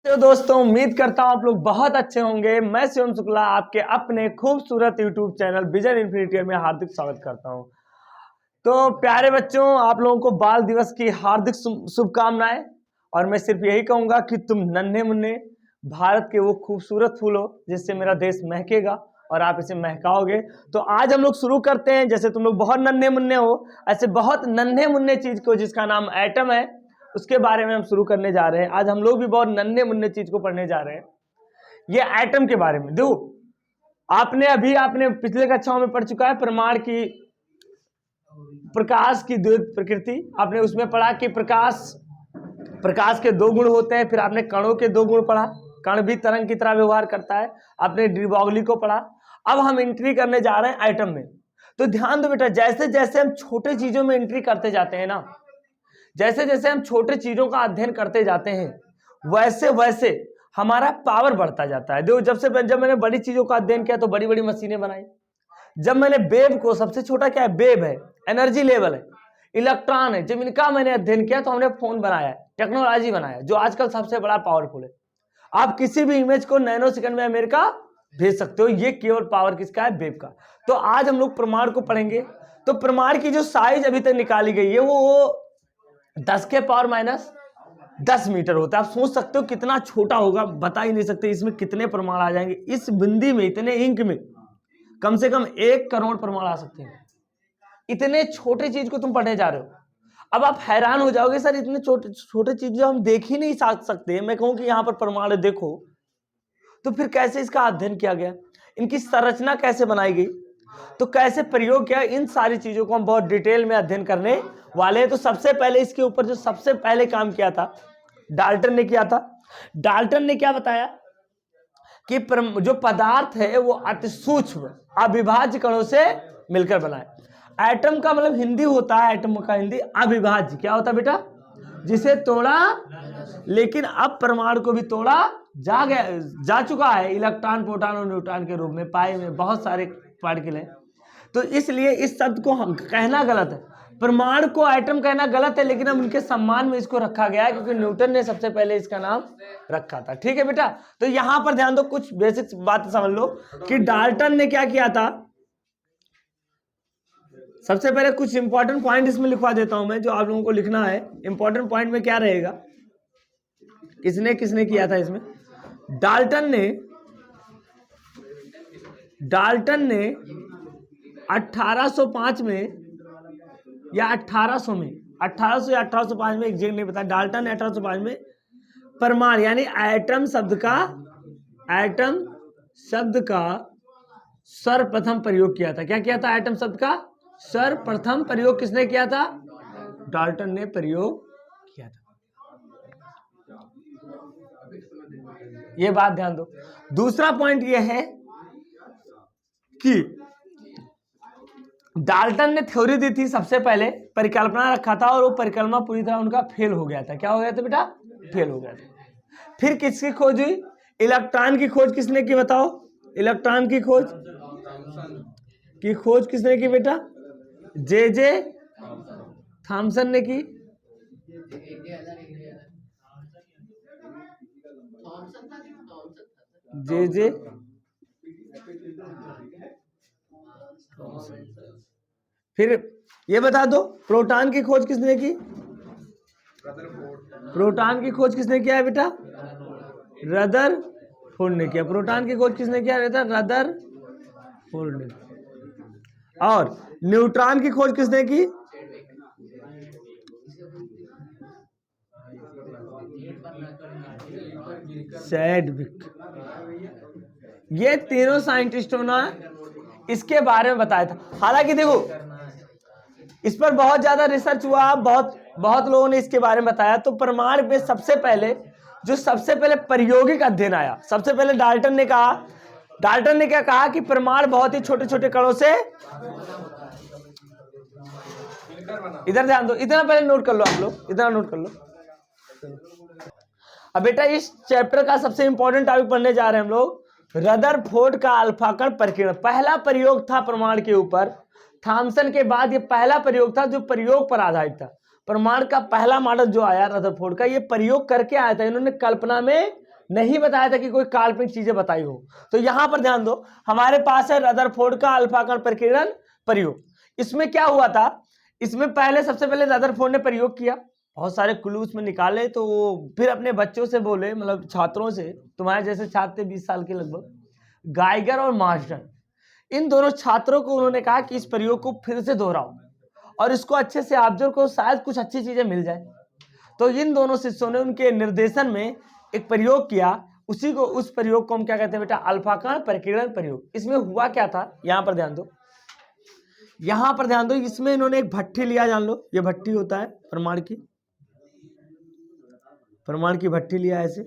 तो दोस्तों उम्मीद करता हूं आप लोग बहुत अच्छे होंगे। मैं शिवम शुक्ला आपके अपने खूबसूरत यूट्यूब चैनल विजन इन्फिनिटी में हार्दिक स्वागत करता हूं। तो प्यारे बच्चों, आप लोगों को बाल दिवस की हार्दिक शुभकामनाएं। और मैं सिर्फ यही कहूंगा कि तुम नन्हे मुन्ने भारत के वो खूबसूरत फूल हो जिससे मेरा देश महकेगा और आप इसे महकाओगे। तो आज हम लोग शुरू करते हैं। जैसे तुम लोग बहुत नन्हे मुन्ने हो, ऐसे बहुत नन्हे मुन्ने चीज को जिसका नाम एटम है उसके बारे में हम शुरू करने जा रहे हैं। आज हम लोग भी बहुत नन्हे मुन्ने चीज को पढ़ने जा रहे हैं, ये एटम के बारे में। देखो आपने पिछले कक्षाओं में पढ़ चुका है परमाणु की, प्रकाश की द्वैत प्रकृति। आपने उसमें पढ़ा कि प्रकाश के दो गुण होते हैं। फिर आपने कणों के दो गुण पढ़ा, कण भी तरंग की तरह व्यवहार करता है। आपने डी ब्रॉगली को पढ़ा। अब हम एंट्री करने जा रहे हैं एटम में। तो ध्यान दो बेटा, जैसे जैसे हम छोटे चीजों में एंट्री करते जाते हैं ना, जैसे जैसे हम छोटे चीजों का अध्ययन करते जाते हैं वैसे वैसे हमारा पावर बढ़ता जाता है। देखो जब मैंने बड़ी चीजों का अध्ययन किया तो बड़ी बड़ी मशीनें बनाई। जब मैंने वेव को, सबसे छोटा क्या है, वेव है, एनर्जी लेवल है, इलेक्ट्रॉन है, जब इनका मैंने अध्ययन किया तो हमने फोन बनाया, टेक्नोलॉजी बनाया जो आजकल सबसे बड़ा पावरफुल है। आप किसी भी इमेज को नैनो सेकंड में अमेरिका भेज सकते हो। ये केवल पावर किसका है, वेव का। तो आज हम लोग परमाणु को पढ़ेंगे। तो परमाणु की जो साइज अभी तक निकाली गई है वो 10 के पावर माइनस 10 मीटर होता है। आप सोच सकते हो कितना छोटा होगा, बता ही नहीं सकते इसमें कितने परमाणु आ जाएंगे। इस बिंदी में, इतने इंक में कम से कम 1 करोड़ परमाणु आ सकते हैं। इतने छोटे चीज को तुम पढ़ने जा रहे हो। अब आप हैरान हो जाओगे, सर इतने छोटे छोटे चीज जो हम देख ही नहीं सकते। मैं कहूं कि यहाँ पर परमाणु देखो तो फिर कैसे इसका अध्ययन किया गया, इनकी संरचना कैसे बनाई गई, तो कैसे प्रयोग किया, इन सारी चीजों को हम बहुत डिटेल में अध्ययन करने वाले हैं। तो सबसे पहले इसके ऊपर जो सबसे पहले काम किया था डाल्टन ने किया था। डाल्टन ने क्या बताया कि जो पदार्थ है वो अति सूक्ष्म अविभाज्य कणों से मिलकर बना है। एटम का मतलब हिंदी होता है, एटम का हिंदी अविभाज्य क्या होता है बेटा, जिसे तोड़ा, लेकिन अब परमाणु को भी तोड़ा जा चुका है। इलेक्ट्रॉन, प्रोटॉन और न्यूट्रॉन के रूप में पाए में बहुत सारे पार्टिकल हैं। तो इसलिए इस शब्द को कहना गलत है, परमाणु को एटम कहना गलत है, लेकिन अब उनके सम्मान में इसको रखा गया है क्योंकि न्यूटन ने सबसे पहले इसका नाम रखा था। ठीक है बेटा। तो यहां पर ध्यान दो, कुछ बेसिक बात समझ लो कि डाल्टन ने क्या किया था। सबसे पहले कुछ इंपॉर्टेंट पॉइंट इसमें लिखवा देता हूं मैं, जो आप लोगों को लिखना है। इंपॉर्टेंट पॉइंट में क्या रहेगा, किसने किसने किया था इसमें। डाल्टन ने 1805 में या 1800 में, 1800 या 1805 में, एग्जैक्ट नहीं पता। डाल्टन ने 1805 में परमाणु यानी एटम शब्द का सर्वप्रथम प्रयोग किया था। क्या किया था, एटम शब्द का सर्वप्रथम प्रयोग किसने किया था, डाल्टन ने प्रयोग किया था। ये बात ध्यान दो। दूसरा पॉइंट यह है कि डाल्टन ने थ्योरी दी थी, सबसे पहले परिकल्पना रखा था और वो परिकल्पना पूरी तरह उनका फेल हो गया था। क्या हो गया था बेटा, फेल हो गया था। फिर किसकी खोज हुई, इलेक्ट्रॉन की खोज किसने की, बताओ। इलेक्ट्रॉन की खोज किसने की बेटा, जे थॉमसन ने की। जे फिर ये बता दो, प्रोटॉन की खोज किसने की, प्रोटॉन की खोज किसने किया है बेटा, रदरफोर्ड ने किया। प्रोटॉन की खोज किसने किया बेटा, रदरफोर्ड ने। और न्यूट्रॉन की खोज किसने की, चैडविक। ये तीनों साइंटिस्टों ने इसके बारे में बताया था। हालांकि देखो इस पर बहुत ज्यादा रिसर्च हुआ, बहुत लोगों ने इसके बारे में बताया। तो परमाणु में सबसे पहले प्रायोगिक अध्ययन आया। सबसे पहले डाल्टन ने क्या कहा कि परमाणु बहुत ही छोटे छोटे कणों से, इधर ध्यान दो, इतना पहले नोट कर लो आप लोग, इतना नोट कर लो। अब बेटा इस चैप्टर का सबसे इंपॉर्टेंट टॉपिक पढ़ने जा रहे हैं हम लोग, रदरफोर्ड का अल्फा कण प्रकीर्णन। पहला प्रयोग था परमाणु के ऊपर, थॉमसन के बाद ये पहला प्रयोग था जो प्रयोग पर आधारित था। परमाणु का पहला मॉडल जो आया रदरफोर्ड का, ये प्रयोग करके आया था। इन्होंने कल्पना में नहीं बताया था कि कोई काल्पनिक चीजें बताई हो। तो यहां पर ध्यान दो, हमारे पास है रदरफोर्ड का अल्फा कण प्रकीर्णन प्रयोग। इसमें क्या हुआ था, इसमें पहले सबसे पहले रदरफोर्ड ने प्रयोग किया, बहुत सारे क्लूज में निकाले, तो वो फिर अपने बच्चों से बोले, मतलब छात्रों से, तुम्हारे जैसे छात्र थे 20 साल के लगभग, गाइगर और मार्शल, इन दोनों छात्रों को उन्होंने कहा कि इस प्रयोग को फिर से दोहराओ और इसको अच्छे से ऑब्जर्व करो, शायद कुछ अच्छी चीजें मिल जाए। तो इन दोनों शिष्यों ने उनके निर्देशन में एक प्रयोग किया, उस प्रयोग को हम क्या कहते हैं बेटा, अल्फा कण प्रकीर्णन प्रयोग। इसमें हुआ क्या था, यहां पर ध्यान दो, यहां पर ध्यान दो, इसमें इन्होंने एक भट्ठी लिया, जान लो ये भट्ठी होता है प्रमाण की भट्ठी लिया ऐसे।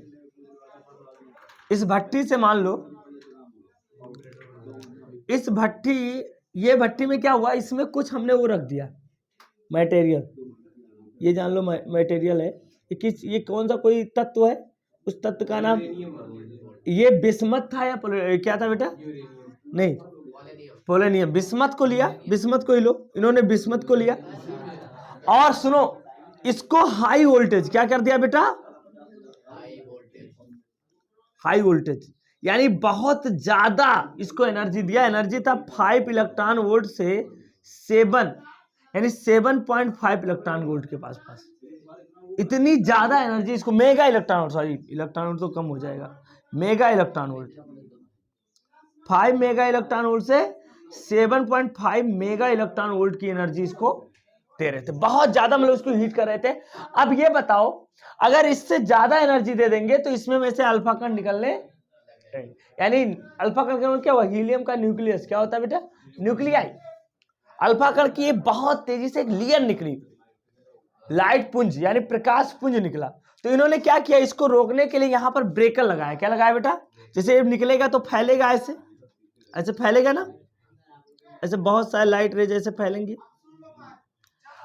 इस भट्ठी से मान लो, इस भट्ठी, ये भट्ठी में क्या हुआ, इसमें कुछ हमने वो रख दिया मटेरियल, ये जान लो मटेरियल है, ये कौन सा कोई तत्व है, उस तत्व का नाम, ये बिस्मथ था या क्या था बेटा, नहीं पोलेनियम, बिस्मथ को लिया, बिस्मथ को ही लो, इन्होंने बिस्मथ को लिया और सुनो, इसको हाई वोल्टेज क्या कर दिया बेटा, हाई वोल्टेज, यानी बहुत ज्यादा इसको एनर्जी दिया, एनर्जी था 5 इलेक्ट्रॉन वोल्ट से 7, यानी 7.5 इलेक्ट्रॉन वोल्ट के पास, इतनी ज्यादा एनर्जी इसको, mega electron volt, sorry electron volt तो कम हो जाएगा, mega electron volt, 5 mega electron volt से 7.5 मेगा इलेक्ट्रॉन वोल्ट की एनर्जी इसको दे रहे थे, बहुत ज्यादा, मतलब उसको हीट कर रहे थे। अब ये बताओ, अगर इससे ज्यादा एनर्जी दे देंगे तो इसमें में से अल्फा कण निकलने, यानी अल्फा कण का क्या हुआ, हीलियम का न्यूक्लियस क्या होता है बेटा, न्यूक्लियाई, अल्फा कण की बहुत तेजी से एक लेयर निकली, लाइट पुंज यानी प्रकाश पुंज निकला। तो इन्होंने क्या किया, इसको रोकने के लिए यहां पर ब्रेकर लगाया, क्या लगाया बेटा, जैसे निकलेगा तो फैलेगा, ऐसे ऐसे फैलेगा ना, ऐसे बहुत सारे लाइट रे जैसे फैलेंगी।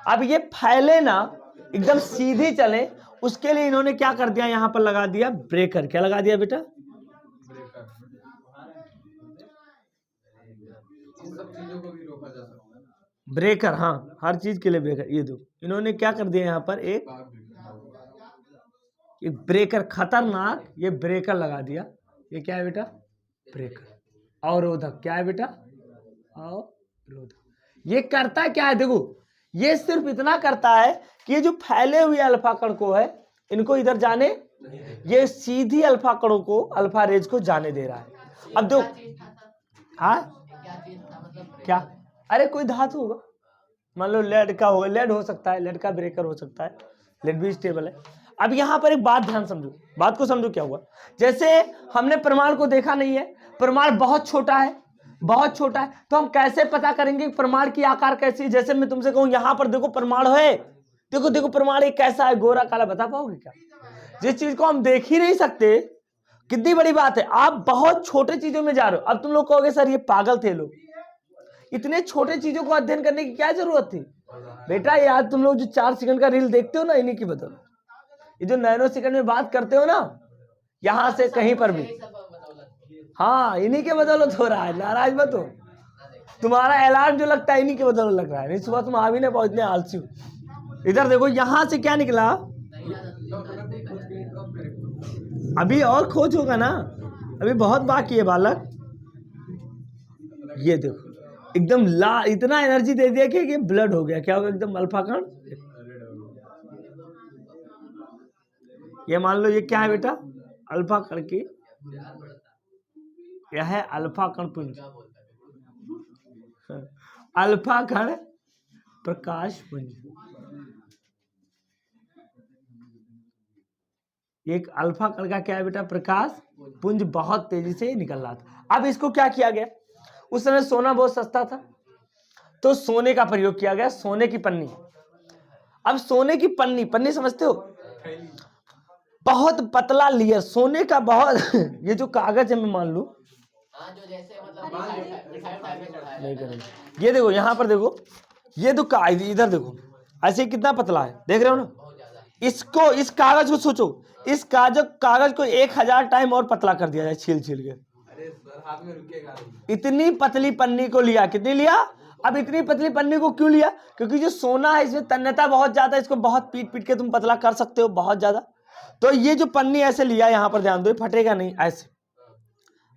अब ये फैले ना, एकदम सीधी चले, उसके लिए इन्होंने क्या कर दिया, यहां पर लगा दिया ब्रेकर, क्या लगा दिया बेटा, ब्रेकर, हाँ हर चीज के लिए ब्रेकर। ये दो इन्होंने क्या कर दिया, यहां पर एक ब्रेकर, खतरनाक, ये ब्रेकर लगा दिया, ये क्या है बेटा, ब्रेकर। अवरोधक क्या है बेटा, अवरोधक। ये करता क्या है, देखो ये सिर्फ इतना करता है कि ये जो फैले हुए अल्फा कण को है, इनको इधर जाने, ये सीधी अल्फा कणों को, अल्फा रेज को जाने दे रहा है। अब दो, हाँ क्या, अरे कोई धातु होगा, मान लो लेड का होगा, लेड हो सकता है, लेड का ब्रेकर हो सकता है, लेड भी स्टेबल है। अब यहां पर एक बात ध्यान समझो, बात को समझो क्या हुआ, जैसे हमने परमाणु को देखा नहीं है, परमाणु बहुत छोटा है, बहुत छोटा है, तो हम कैसे पता करेंगे परमाणु की आकार कैसी है। जैसे मैं तुमसे कहूं यहां पर देखो परमाणु है, देखो देखो परमाणु कैसा है, गोरा काला, बता पाओगे क्या, जिस चीज को हम देख ही नहीं सकते, कितनी बड़ी बात है, आप बहुत छोटे चीजों में जा रहे हो। अब तुम लोग कहोगे सर ये पागल थे लोग, इतने छोटे चीजों को अध्ययन करने की क्या जरूरत थी बेटा, यार तुम लोग जो 4 सेकंड का रील देखते हो ना, इन्हीं की बदौलत, ये जो नैनो सेकंड में बात करते हो ना, यहां से कहीं पर भी, हाँ इन्हीं के बदौलत हो रहा है, नाराज मत हो, तुम्हारा अलार्म जो लगता है इन्हीं के बदौलत लग रहा है, नहीं सुबह तुम आ भी नहीं पहुंचने, आलसी हो। इधर देखो यहां से क्या निकला, अभी और खोज होगा ना, अभी बहुत बाकी है बालक। ये देखो एकदम इतना एनर्जी दे दिया कि ब्लड हो गया, क्या हो गया, एकदम अल्फा कण। ये मान लो ये क्या है बेटा, अल्फा कण की, यह है अल्फा कण पुंज, अल्फा कण प्रकाश पुंज, एक अल्फा कण का क्या है बेटा, प्रकाश पुंज, बहुत तेजी से निकल रहा था। अब इसको क्या किया गया, उस समय सोना बहुत सस्ता था, तो सोने का प्रयोग किया गया, सोने की पन्नी। अब सोने की पन्नी, पन्नी समझते हो, बहुत पतला लेयर सोने का, बहुत ये जो कागज है मैं मान लू, नहीं करेंगे, ये देखो यहां पर देखो, ये तो इधर देखो ऐसे कितना पतला है, देख रहे हो ना, इसको, इस कागज को सोचो, इस कागज को 1000 टाइम और पतला कर दिया जाए, छील छील के, इतनी पतली पन्नी को लिया, कितनी लिया, अब इतनी पतली पन्नी को क्यों लिया, क्योंकि जो सोना है इसमें तन्यता बहुत ज्यादा, इसको बहुत पीट पीट के तुम पतला कर सकते हो बहुत ज्यादा। तो ये जो पन्नी ऐसे लिया, यहां पर ध्यान दो, फटेगा नहीं ऐसे।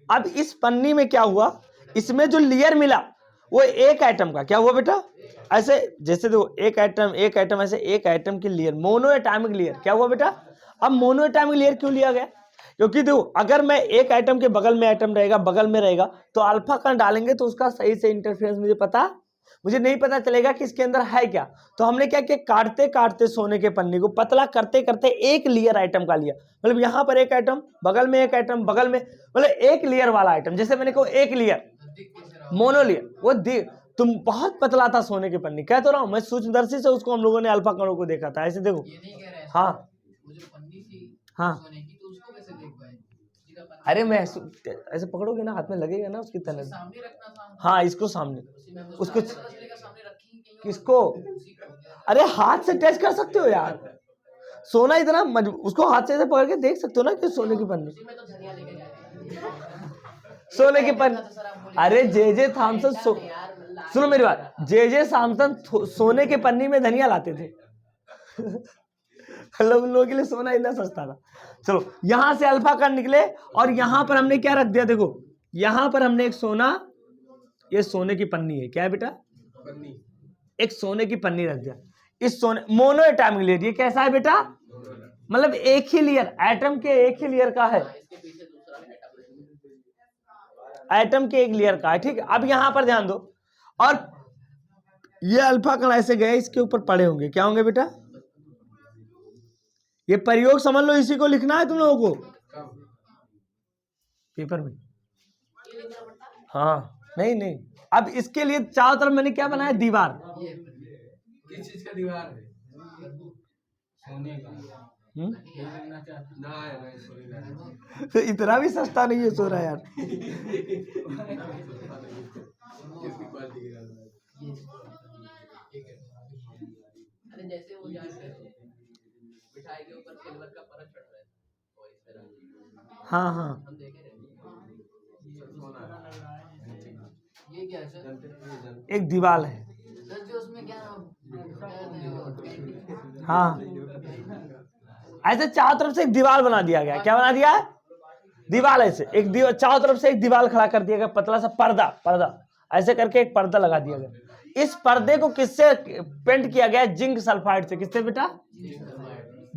अब इस पन्नी में क्या हुआ, इसमें जो लेयर मिला वो एक एटम का क्या हुआ बेटा, ऐसे जैसे देखो एक एटम ऐसे एक एटम की लेयर, मोनो एटॉमिक लेयर क्या हुआ बेटा। अब मोनो एटॉमिक लेयर क्यों लिया गया, क्योंकि देखो अगर मैं एक एटम के बगल में एटम रहेगा, बगल में रहेगा, तो अल्फा कण डालेंगे तो उसका सही से इंटरफेरेंस मुझे नहीं पता चलेगा कि इसके अंदर है क्या। तो हमने क्या किया, काटते काटते सोने के पन्नी को पतला करते करते एक लेयर आइटम का लिया, मतलब यहां पर एक आइटम, बगल में एक आइटम, बगल में, मतलब एक लेयर वाला आइटम। जैसे मैंने कहा एक लेयर मोनो लेयर, वो तुम बहुत पतला था सोने की पन्नी, कह तो रहा हूं मैं, सूक्ष्मदर्शी से उसको हम लोगों ने अल्फा कणों को देखा था, ऐसे देखो। हाँ हाँ, अरे मैं ऐसे पकड़ोगे ना, हाथ में लगेगा ना उसकी तने। हाँ इसको सामने, उसको किसको, अरे हाथ से टच कर सकते हो यार, सोना इतना उसको हाथ से ऐसे पकड़ के देख सकते हो ना कि सोने की पन्नी, सोने की पन्नी। अरे जे थॉमसन सुनो मेरी बात, जे थॉमसन सोने के पन्नी में धनिया लाते थे। उन लोगों के लिए सोना इतना सस्ता था। चलो यहां से अल्फा कण निकले और यहां पर हमने क्या रख दिया, देखो यहां पर हमने एक सोना, ये सोने की पन्नी है, क्या है बेटा, एक सोने की पन्नी रख दिया। इस सोने मोनो एटॉमिक लेयर, ये कैसा है बेटा, मतलब एक ही लेयर, एटम के एक ही लेयर का है, एटम के एक लेयर का है, ठीक है। अब यहां पर ध्यान दो, और ये अल्फा कण ऐसे गए, इसके ऊपर पड़े होंगे, क्या होंगे बेटा, ये प्रयोग समझ लो, इसी को लिखना है तुम लोगों को पेपर में। हाँ नहीं, अब इसके लिए चारों तरफ मैंने क्या बनाया, दीवार। किस चीज का दीवार है, सोने का। तो इतना भी सस्ता नहीं है सोना यार। जैसे वो मिठाई के ऊपर सिल्वर का परत चढ़ रहा है, हाँ हाँ, हम देखे रहे। ये क्या है सर, एक दीवाल है सर जो उसमें क्या, हाँ, ऐसे चारों तरफ से एक दीवार बना दिया गया, क्या बना दिया है, दीवार, ऐसे एक दीवार, चारों तरफ से एक दीवार खड़ा कर दिया गया, पतला सा पर्दा ऐसे करके एक पर्दा लगा दिया गया। इस पर्दे को किससे पेंट किया गया, जिंक सल्फाइड से। किससे बेटा,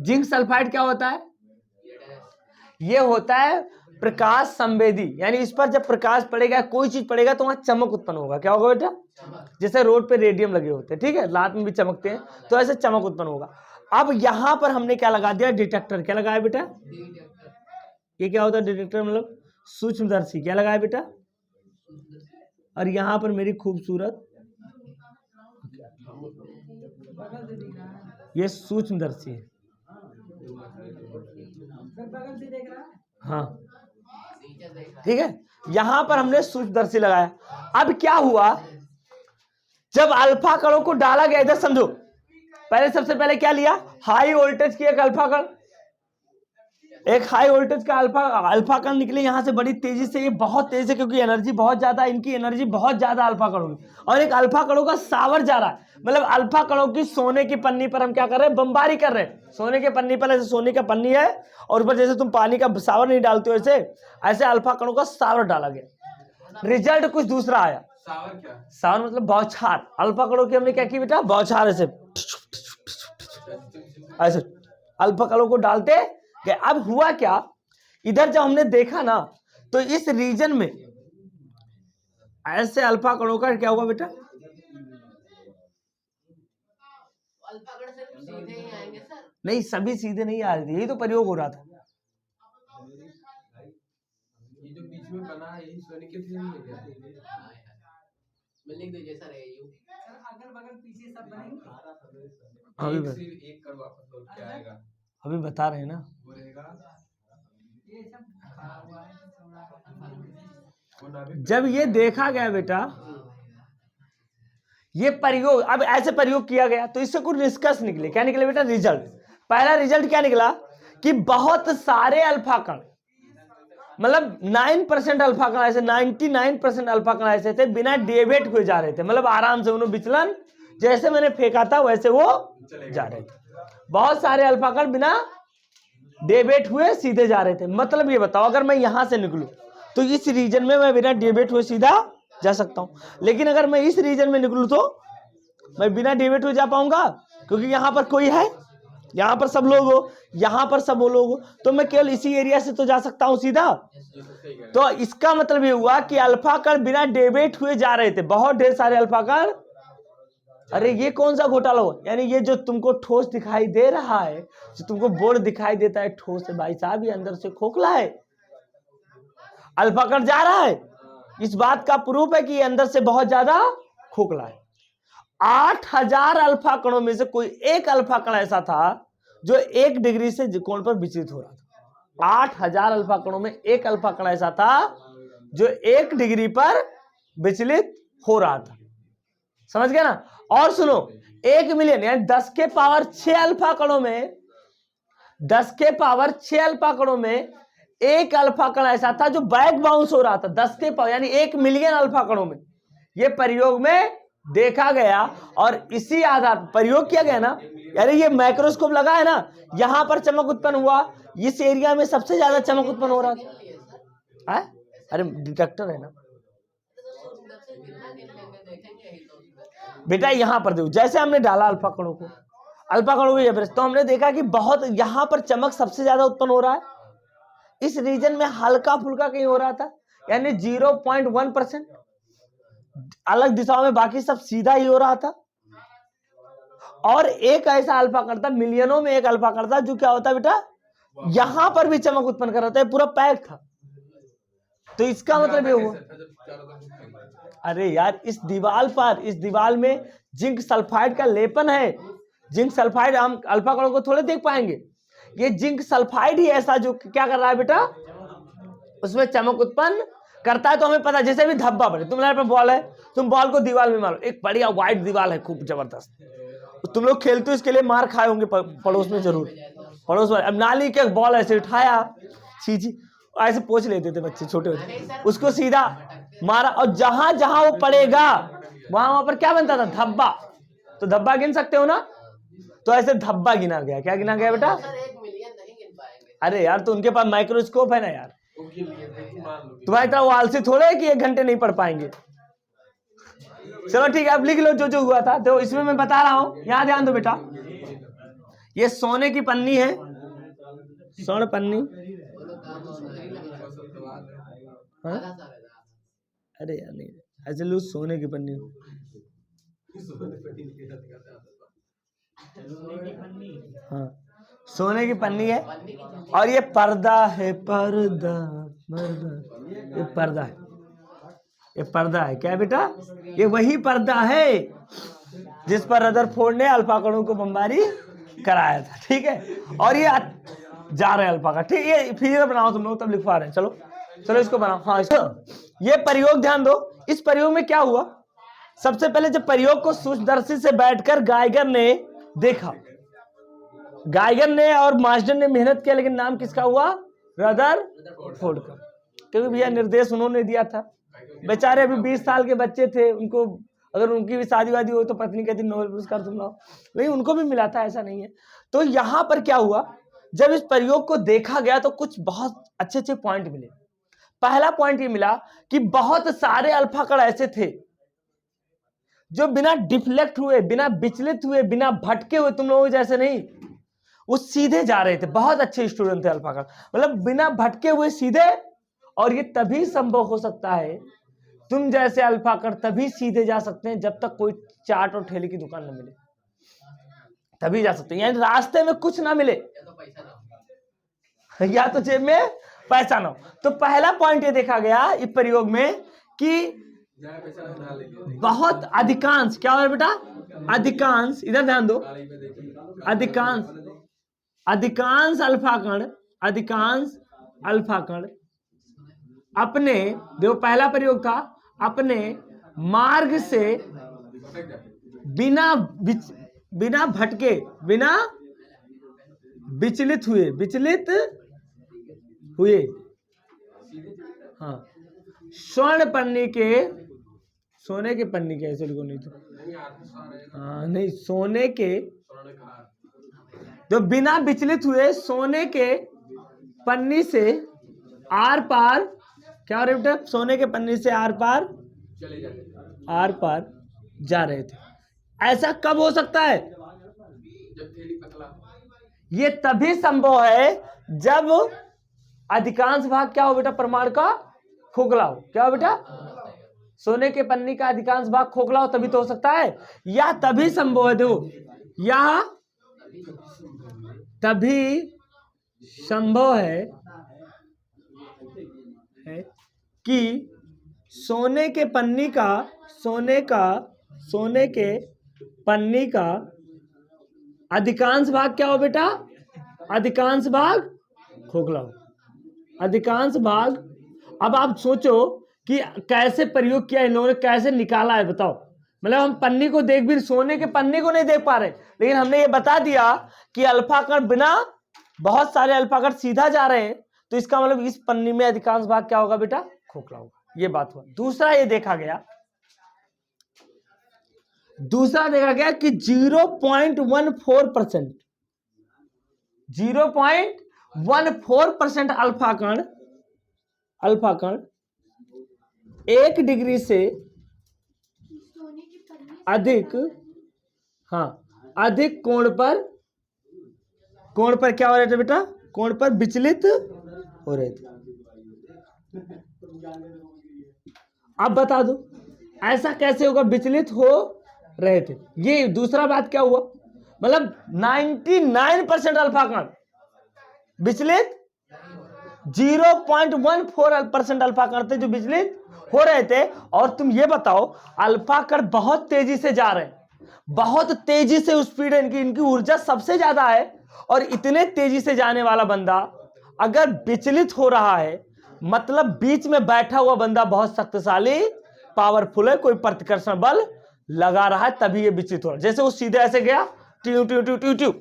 जिंक सल्फाइड क्या होता है, ये होता है प्रकाश संवेदी, यानी इस पर जब प्रकाश पड़ेगा, कोई चीज पड़ेगा तो वहां चमक उत्पन्न होगा, क्या होगा बेटा, जैसे रोड पे रेडियम लगे होते हैं, ठीक है, रात में भी चमकते हैं, तो ऐसे चमक उत्पन्न होगा। अब यहां पर हमने क्या लगा दिया, डिटेक्टर, क्या लगाया बेटा, ये क्या होता है डिटेक्टर, मतलब सूक्ष्मदर्शी, क्या लगाया बेटा, और यहां पर मेरी खूबसूरत ये सूक्ष्मदर्शी है, हाँ ठीक है, यहां पर हमने सूक्ष्मदर्शी लगाया। अब क्या हुआ, जब अल्फा कणों को डाला गया, इधर समझो, पहले सबसे पहले क्या लिया, हाई वोल्टेज की एक अल्फा कण, एक हाई वोल्टेज का अल्फा कण निकले यहां से बड़ी तेजी से, ये बहुत तेजी से, क्योंकि एनर्जी बहुत ज्यादा, इनकी एनर्जी बहुत ज्यादा अल्फा कणों की, और एक अल्फा कणों का सावर जा रहा है, मतलब अल्फा कणों की सोने की पन्नी पर हम क्या कर रहे हैं, बमबारी कर रहे हैं। सोने के पन्नी पर ऐसे सोने का पन्नी है, और ऊपर जैसे तुम पानी का सावर नहीं डालते हो ऐसे अल्फा कणों का सावर डाला गया, रिजल्ट कुछ दूसरा आया। सावर क्या, सावर मतलब बौछार, अल्फा कणों की हमने क्या की बेटा, बौछार, ऐसे अल्फा कणों को डालते गए। अब हुआ क्या, इधर जब हमने देखा ना, तो इस रीजन में ऐसे अल्फा कणों का क्या हुआ बेटा, अल्फा कण सिर्फ सीधे ही आएंगे सर, नहीं सभी सीधे नहीं आ रहे थे, यही तो प्रयोग हो रहा था। ये जो बीच में बना है यही सोने के थ्री है क्या, मैं लिख दीजिए सर, अगल बगल पीछे सब बनेंगे, एक कर वापस लौट के आएगा, अभी बता रहे हैं ना, जब ये देखा गया बेटा, ये प्रयोग, अब ऐसे प्रयोग किया गया, तो इससे कुछ निष्कर्ष निकले, क्या निकले बेटा, रिजल्ट। पहला रिजल्ट क्या निकला, कि बहुत सारे अल्फा कण, मतलब 9% अल्फा कण ऐसे, 99% अल्फा कण ऐसे थे, बिना डेविएट हुए जा रहे थे, मतलब आराम से उन्होंने विचलन, जैसे मैंने फेंका था वैसे वो जा रहे थे। बहुत सारे अल्फा कण बिना डेविएट हुए सीधे जा रहे थे। मतलब ये बताओ, अगर मैं यहां से निकलूं तो इस रीजन में मैं बिना डेविएट हुए सीधा जा सकता हूं, लेकिन अगर मैं इस रीजन में निकलूं तो मैं बिना डेविएट हुए जा पाऊंगा, क्योंकि यहां पर कोई है, यहां पर सब लोग हो, यहां पर सब लोग हो, तो मैं केवल इसी एरिया से तो जा सकता हूं सीधा। तो इसका मतलब ये हुआ कि अल्फा कण बिना डेविएट हुए जा रहे थे, बहुत ढेर सारे अल्फा कण। अरे ये कौन सा घोटाला हो, यानी ये जो तुमको ठोस दिखाई दे रहा है, जो तुमको बोर्ड दिखाई देता है ठोस है, भाई साहब ये अंदर से खोखला है, अल्फा कण जा रहा है। इस बात का प्रूफ है कि ये अंदर से बहुत ज्यादा खोखला है। 8000 अल्फा कणों में से कोई एक अल्फा कण ऐसा था जो 1 डिग्री से कोण पर विचलित हो रहा था। 8000 अल्फा कणों में एक अल्फा कण ऐसा था जो 1 डिग्री पर विचलित हो रहा था। समझ गया ना। और सुनो, 1 मिलियन यानी 10 के पावर 6 अल्फा कणों में, 10 के पावर 6 अल्फा कणों में एक अल्फा कण ऐसा था जो बैक बाउंस हो रहा था। 10 के पावर यानी 1 मिलियन अल्फा कणों में ये प्रयोग में देखा गया, और इसी आधार पर प्रयोग किया गया ना, यानी ये माइक्रोस्कोप लगा है ना, यहां पर चमक उत्पन्न हुआ, इस एरिया में सबसे ज्यादा चमक उत्पन्न हो रहा था। है? अरे डिटेक्टर है ना बेटा, यहां पर देखो, जैसे हमने डाला अल्फा कणों को एवरेज, तो हमने देखा कि बहुत यहां पर चमक सबसे ज्यादा उत्पन्न हो रहा है, इस रीजन में हल्का फुल्का कहीं हो रहा था, यानी 0.1%, अलग दिशाओं में बाकी सब सीधा ही हो रहा था। और एक ऐसा अल्फा कण था, मिलियनों में एक अल्फा कण था, जो क्या होता है बेटा, यहां पर भी चमक उत्पन्न कर रहा था, पूरा पैक था। तो इसका मतलब ये हुआ, अरे यार इस दीवार में जिंक सल्फाइड का लेपन है। जिंक सल्फाइड हम अल्फा कणों को थोड़े देख पाएंगे, ये जिंक सल्फाइड ही ऐसा जो क्या कर रहा है बेटा, उसमें चमक उत्पन्न करता है। तो हमें पता, जैसे भी धब्बा पड़े, तुम्हारे पे बॉल है, तुम बॉल को दीवार में मारो, एक बढ़िया व्हाइट दीवार है खूब जबरदस्त, तुम लोग खेलते हो, इसके लिए मार खाए होंगे पड़ोस में जरूर, पड़ोस वाले। अब नाली के बॉल ऐसे उठाया, सीधी ऐसे पोंछ लेते थे बच्चे छोटे होते, उसको सीधा मारा, और जहां जहां वो पड़ेगा वहां पर क्या बनता था, धब्बा। तो धब्बा गिन सकते हो ना, तो ऐसे धब्बा गिना गया। क्या गिना गया बेटा? अरे यार तो उनके पास माइक्रोस्कोप है ना यार, तुम्हारी तरह वो आलसी थोड़े है कि 1 घंटे नहीं पढ़ पाएंगे। चलो ठीक है, अब लिख लो जो जो हुआ था। तो इसमें मैं बता रहा हूं, यहां ध्यान दो बेटा, ये सोने की पन्नी है, स्वर्ण पन्नी। हाँ? अरे यार नहीं, ऐसे लो, सोने की पन्नी, हाँ सोने की पन्नी है, और ये पर्दा है, पर्दा ये पर्दा है, ये पर्दा है। क्या बेटा? ये वही पर्दा है जिस पर रदरफोर्ड ने अल्फा कणों को बमबारी कराया था, ठीक है। और ये जा रहे अल्फा का, ठीक है। फिगर बनाओ तुम लोग, तब लिखवा रहे हैं। चलो चलो इसको बनाओ। हाँ इसको, ये प्रयोग ध्यान दो। इस प्रयोग में क्या हुआ, सबसे पहले जब प्रयोग को सूक्ष्मदर्शी से बैठकर गाइगर ने देखा, गाइगर ने और मास्टर ने मेहनत किया, लेकिन नाम किसका हुआ? रदरफोर्ड का, क्योंकि भैया निर्देश उन्होंने दिया था। बेचारे अभी 20 साल के बच्चे थे, उनको अगर उनकी भी शादी वादी हो तो पत्नी कहती नोबेल पुरस्कार तुम लाओ, लेकिन उनको भी मिला था, ऐसा नहीं है। तो यहां पर क्या हुआ, जब इस प्रयोग को देखा गया तो कुछ बहुत अच्छे अच्छे पॉइंट मिले। पहला पॉइंट ये मिला कि बहुत सारे अल्फा कण ऐसे थे जो बिना डिफ्लेक्ट हुए, बिना विचलित हुए, बिना भटके हुए, तुम लोगों जैसे नहीं, वो सीधे जा रहे थे। बहुत अच्छे स्टूडेंट थे अल्फा कण, मतलब बिना भटके हुए सीधे। और ये तभी संभव हो सकता है, तुम जैसे अल्फा कण तभी सीधे जा सकते हैं जब तक कोई चाट और ठेले की दुकान न मिले, तभी जा सकते हैं। यानी रास्ते में कुछ ना मिले, या तो जेब में पैसा ना हो। तो पहला पॉइंट ये देखा गया इस प्रयोग में कि बहुत अधिकांश, क्या हो रहा है बेटा, अधिकांश, इधर ध्यान दो, अधिकांश अल्फा कण अपने, देखो पहला प्रयोग था, अपने मार्ग से बिना भटके, बिना विचलित हुए, हाँ स्वर्ण पन्नी के, सोने के पन्नी के, ऐसे लिखो नहीं तो, हाँ नहीं, सोने के, जो बिना विचलित हुए सोने के पन्नी से आर पार, क्या हो रहा है बेटा, सोने के पन्नी से आर पार, चले जाते आर पार जा रहे थे। ऐसा कब हो सकता है? जब थैली पतला हो। ये तभी संभव है जब अधिकांश भाग क्या हो बेटा, परमाणु का खोखला हो। क्या हो बेटा, सोने के पन्नी का अधिकांश भाग खोखला हो, तभी तो हो सकता है। या तभी संभव है, देखो, या तभी संभव है कि सोने के पन्नी का, सोने के पन्नी का अधिकांश भाग क्या हो बेटा, अधिकांश भाग खोखला हो, अधिकांश भाग। अब आप सोचो कि कैसे प्रयोग किया इन लोगों ने, कैसे निकाला है, बताओ। मतलब हम पन्नी को देख भी, सोने के पन्नी को नहीं देख पा रहे, लेकिन हमने ये बता दिया कि अल्फा कण बिना, बहुत सारे अल्फा कण सीधा जा रहे हैं, तो इसका मतलब इस पन्नी में अधिकांश भाग क्या होगा बेटा, खोखला होगा। ये बात हुआ। दूसरा ये देखा गया कि 0.14%, 0.14% अल्फा कण 1 डिग्री से अधिक, अधिक कोण पर क्या हो रहे थे बेटा, कोण पर विचलित हो रहे थे। अब बता दो ऐसा कैसे होगा, विचलित हो रहे थे। ये दूसरा बात क्या हुआ, मतलब 99% अल्फा कण विचलित, 0.14% अल्फा कण थे जो विचलित हो रहे थे। और तुम ये बताओ, अल्फा कण बहुत तेजी से जा रहे हैं, बहुत तेजी से स्पीड है इनकी ऊर्जा सबसे ज्यादा है, और इतने तेजी से जाने वाला बंदा अगर विचलित हो रहा है, मतलब बीच में बैठा हुआ बंदा बहुत शक्तिशाली, पावरफुल है, कोई प्रतिकर्षण बल लगा रहा है, तभी ये विचलित हो रहा है। जैसे वो सीधे ऐसे गया, ट्यू ट्यू ट्यू ट्यू ट्यू,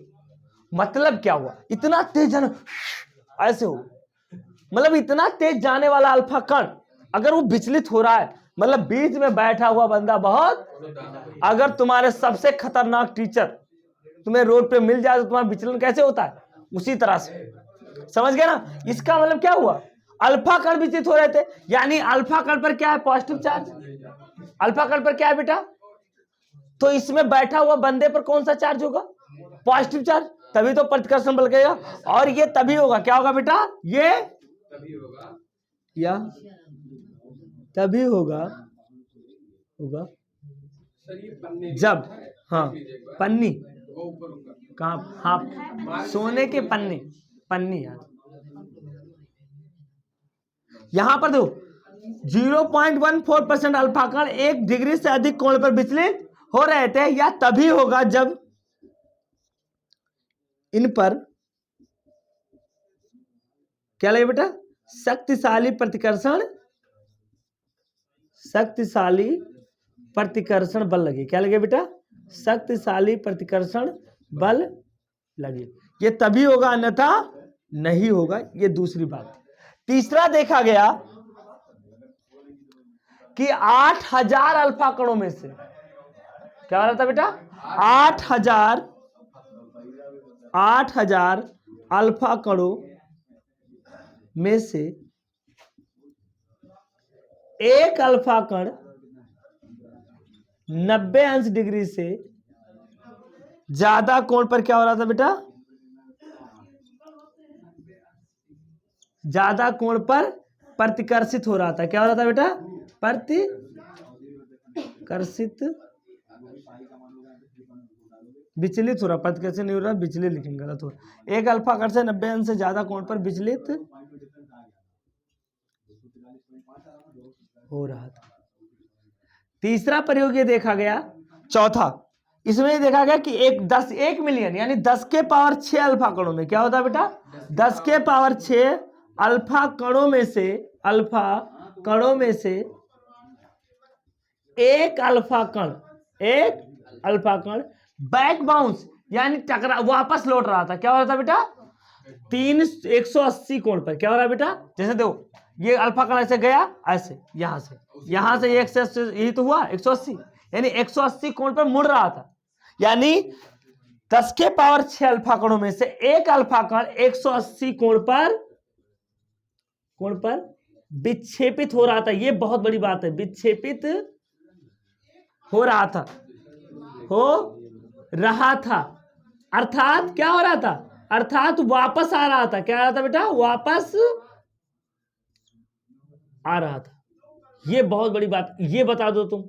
मतलब क्या हुआ, इतना तेज जाना, ऐसे हो, मतलब इतना तेज जाने वाला अल्फा कण अगर वो विचलित हो रहा है, मतलब बीच में बैठा हुआ बंदा बहुत, अगर तुम्हारे सबसे खतरनाक टीचर तुम्हें रोड पे मिल जाए तो तुम्हारा विचलन कैसे होता है, उसी तरह से। समझ गए ना? इसका मतलब क्या हुआ, अल्फा कण विचलित हो रहे थे, यानी अल्फा कण पर क्या है, पॉजिटिव चार्ज। अल्फा कण पर क्या है बेटा, तो इसमें बैठा हुआ बंदे पर कौन सा चार्ज होगा, पॉजिटिव चार्ज, तभी तो प्रतिकर्षण बल लगेगा। और ये तभी होगा, क्या होगा बेटा, ये तभी होगा, या तभी होगा सर ये पन्ने जब, पन्नी वो ऊपर ऊपर कहाँ, हाँ, सोने के पन्नी यार, यहां पर दो 0.14% अल्फा कण 1 डिग्री से अधिक कोण पर विचलित हो रहे थे, या तभी होगा जब इन पर क्या लगे बेटा, शक्तिशाली प्रतिकर्षण बल लगे। क्या लगे बेटा, शक्तिशाली प्रतिकर्षण बल लगे, ये तभी होगा, अन्यथा नहीं होगा। ये दूसरी बात। तीसरा देखा गया कि 8000 अल्फा कणों में से, क्या हो रहा था बेटा, 8000 अल्फा कणों में से एक अल्फा कण 90 अंश डिग्री से ज्यादा कोण पर क्या हो रहा था बेटा, ज्यादा कोण पर प्रतिकर्षित हो रहा था। क्या हो रहा था बेटा, प्रतिकर्षित, विचलित हो रहा, प्रतिकर्षित नहीं हो रहा, विचलित लिखेंगे, गलत हो रहा। एक अल्फा कण से 90 अंश से ज्यादा कोण पर विचलित हो रहा था। तीसरा प्रयोग ये देखा गया, चौथा इसमें ये देखा गया कि 1 मिलियन यानी 10 के पावर 6 अल्फा कणों में क्या होता है बेटा, 10 के पावर 6 अल्फा कणों में से एक अल्फा कण बैक बाउंस यानी टकरा वापस लौट रहा था। क्या हो रहा था बेटा, 180 कोण पर। क्या हो रहा है बेटा, जैसे देखो ये अल्फा कण ऐसे गया, ऐसे यहां से 180, यही तो हुआ 180, यानी 180 कोण पर मुड़ रहा था। यानी 10 के पावर 6 अल्फा कणों में से एक अल्फा कण 180 कोण पर कोण पर विक्षेपित हो रहा था। ये बहुत बड़ी बात है, विक्षेपित हो रहा था, हो रहा था, अर्थात क्या हो रहा था, अर्थात वापस आ रहा था। क्या आ रहा था बेटा, वापस आ रहा था। ये बहुत बड़ी बात। ये बता दो तुम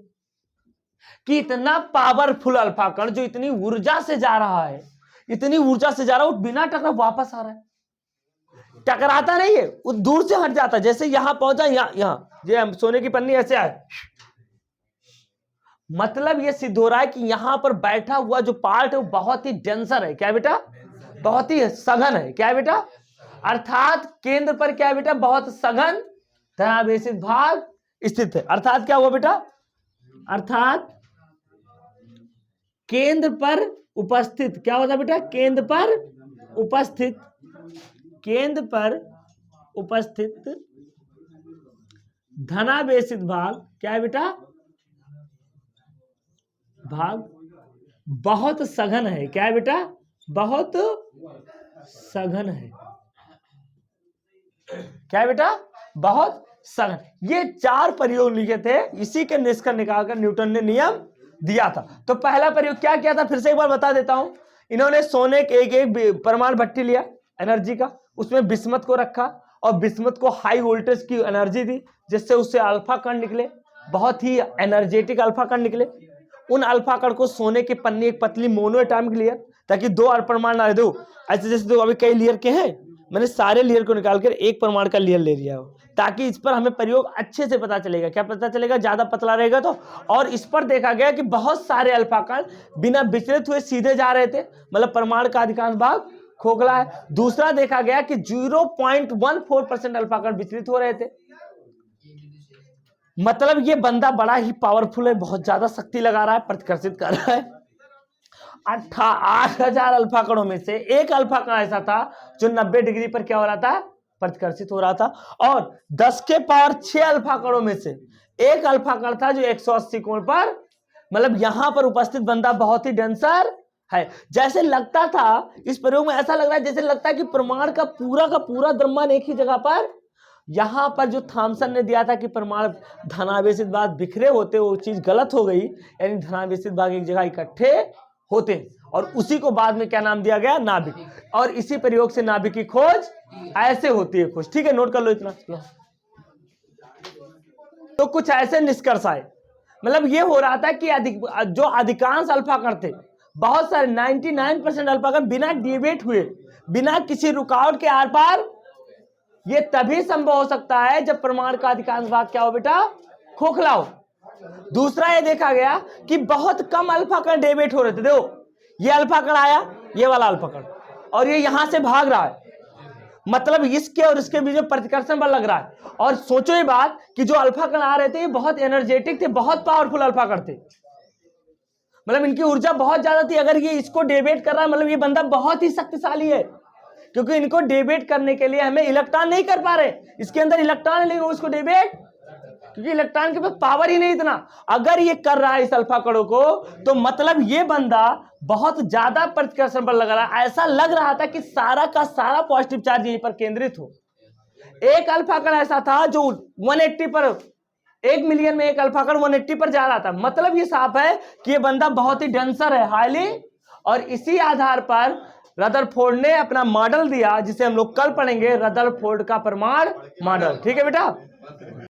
कि इतना पावरफुल अल्फा कण जो इतनी ऊर्जा से जा रहा है, इतनी ऊर्जा से जा रहा है, वो बिना टकरा वापस आ रहा है, टकराता नहीं है, वो दूर से हट जाता है। जैसे यहां पहुंचा, यहां ये सोने की पन्नी ऐसे आए, मतलब ये सिद्ध हो रहा है कि यहां पर बैठा हुआ जो पार्ट है वो बहुत ही डेंसर है। क्या बेटा, बहुत ही सघन है। क्या बेटा, अर्थात केंद्र पर क्या बेटा, बहुत सघन धनावेशित भाग स्थित है। अर्थात क्या हुआ बेटा, अर्थात केंद्र पर उपस्थित, क्या होता बेटा, केंद्र पर उपस्थित, केंद्र पर उपस्थित धनावेशित भाग, क्या है बेटा, भाग बहुत सघन है। क्या है बेटा, बहुत सघन है। क्या है बेटा, बहुत सघन। ये 4 प्रयोग लिखे थे, इसी के निष्कर्ष निकालकर न्यूटन ने नियम दिया था। तो पहला प्रयोग क्या किया था, फिर से एक बार बता देता हूं। इन्होंने सोने के एक परमाणु भट्टी लिया एनर्जी का, उसमें बिस्मथ को रखा और बिस्मथ को हाई वोल्टेज की एनर्जी दी, जिससे उससे अल्फा कण निकले, बहुत ही एनर्जेटिक अल्फा कण निकले। उन अल्फा कण को सोने की पन्नी, एक पतली मोनो एटॉमिक लेयर, ताकि 2 परमाणु ना दो, ऐसे जैसे तो अभी कई लेयर के हैं, मैंने सारे लेयर को निकालकर एक परमाणु का लेयर ले लिया हो, ताकि इस पर हमें प्रयोग अच्छे से पता चलेगा। क्या पता चलेगा, ज्यादा पतला रहेगा तो। और इस पर देखा गया कि बहुत सारे अल्फा कण बिना विचलित हुए सीधे जा रहे थे, मतलब परमाणु का अधिकांश भाग खोखला है। दूसरा देखा गया कि 0.14% अल्फा कण विचलित हो रहे थे, मतलब ये बंदा बड़ा ही पावरफुल है, बहुत ज्यादा शक्ति लगा रहा है, प्रतिकर्षित कर रहा है। 8,000 अल्फा कणों में से एक अल्फा कण ऐसा था जो 90 डिग्री पर क्या हो रहा था, प्रतिकर्षित हो रहा था। और 10 के पावर 6 अल्फा कणों में से एक अल्फा कण था जो 180 कोण पर, मतलब यहां पर उपस्थित बंदा बहुत ही डेंसर है। जैसे लगता था, इस प्रयोग में ऐसा लग रहा है जैसे लगता है कि परमाणु का पूरा द्रव्यमान एक ही जगह पर, यहां पर जो थॉमसन ने दिया था कि परमाणु धनावेशित भाग बिखरे होते, वो चीज गलत हो गई, यानी धनावेशित भाग एक जगह इकट्ठे होते, और उसी को बाद में क्या नाम दिया गया, नाभिक। और इसी प्रयोग से नाभिक की खोज ऐसे होती है खोज। ठीक है, नोट कर लो इतना। तो कुछ ऐसे निष्कर्ष आए, मतलब ये हो रहा था कि जो अधिकांश अल्फा कण थे, बहुत सारे 99% अल्फा कण बिना डिविएट हुए, बिना किसी रुकावट के आर पार, ये तभी संभव हो सकता है जब परमाणु का अधिकांश भाग क्या हो बेटा, खोखला हो। दूसरा ये देखा गया कि बहुत कम अल्फा कण डेविएट हो रहे थे। देखो, ये अल्फा कण आया, ये वाला अल्फा कण, और ये यहां से भाग रहा है, मतलब इसके और इसके बीच में प्रतिकर्षण बल लग रहा है। और सोचो ये बात कि जो अल्फा कण आ रहे थे ये बहुत एनर्जेटिक थे, बहुत पावरफुल अल्फा कण थे, मतलब इनकी ऊर्जा बहुत ज्यादा थी। अगर ये इसको डेविएट कर रहा है, मतलब ये बंदा बहुत ही शक्तिशाली है, क्योंकि इनको डेविएट करने के लिए हमें इलेक्ट्रॉन नहीं कर पा रहे, इसके अंदर इलेक्ट्रॉन है लेकिन उसको डेविएट, क्योंकि इलेक्ट्रॉन के पास पावर ही नहीं इतना। अगर ये कर रहा है इस अल्फा कणों को, तो मतलब ये बंदा बहुत ज्यादा प्रतिकर्षण बल लगा रहा है। ऐसा लग रहा था कि सारा का सारा पॉजिटिव चार्ज यहीं पर केंद्रित हो। एक अल्फा कण ऐसा था जो 180 पर, 1 मिलियन में एक अल्फा कण 180 पर जा रहा था, मतलब ये साफ है कि ये बंदा बहुत ही डेंसर है, हाईली। और इसी आधार पर रदरफोर्ड ने अपना मॉडल दिया, जिसे हम लोग कल पढ़ेंगे, रदरफोर्ड का परमाणु मॉडल। ठीक है बेटा।